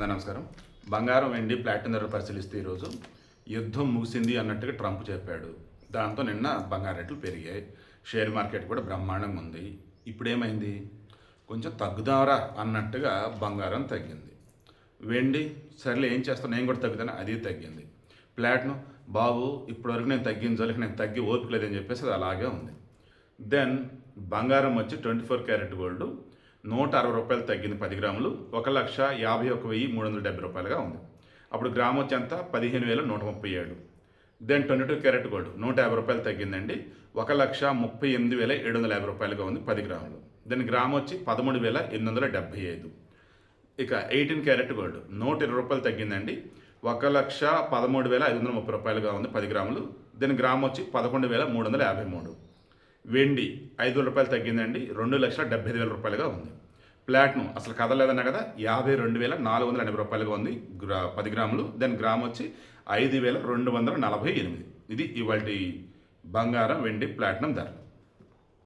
నమస్కారం. బంగారం, వెండి, ప్లాటినం ధరలు పరిశీలిస్తే ఈరోజు యుద్ధం ముగిసింది అన్నట్టుగా ట్రంప్ చెప్పాడు. దాంతో నిన్న బంగారు రేట్లు పెరిగాయి. షేర్ మార్కెట్ కూడా బ్రహ్మాండంగా ఉంది. ఇప్పుడేమైంది? కొంచెం తగ్గుదారా అన్నట్టుగా బంగారం తగ్గింది. వెండి సర్లే ఏం చేస్తాను, నేను కూడా తగ్గుతాను, అది తగ్గింది. ప్లాటినం బాబు ఇప్పటివరకు నేను తగ్గించాలి, నేను తగ్గి ఓపిక లేదని చెప్పేసి అది అలాగే ఉంది. దెన్ బంగారం వచ్చి 24 క్యారెట్ గోల్డ్ రూ. 160 తగ్గింది 10 గ్రాములు, 1,51,370 ఉంది. అప్పుడు గ్రాము వచ్చి ఎంత? 15,137. దెన్ 22 క్యారెట్ గోల్డ్ రూ. 150 తగ్గిందండి, 1,38,750 ఉంది 10 గ్రాములు. దెన్ గ్రాము వచ్చి 13,875. ఇక 18 క్యారెట్ గోల్డ్ రూ. 120 తగ్గిందండి, 1,13,530 ఉంది 10 గ్రాములు. దెన్ గ్రాము వచ్చి 11,353. వెండి రూ. 5 తగ్గిందండి, 2,75,000 ఉంది. ప్లాటినం అసలు కదలేదన్నా కదా, 52,480 ఉంది 10 గ్రాములు. దెన్ గ్రామ్ వచ్చి 5,248. ఇది ఇవాళ బంగారం, వెండి, ప్లాటినం ధర.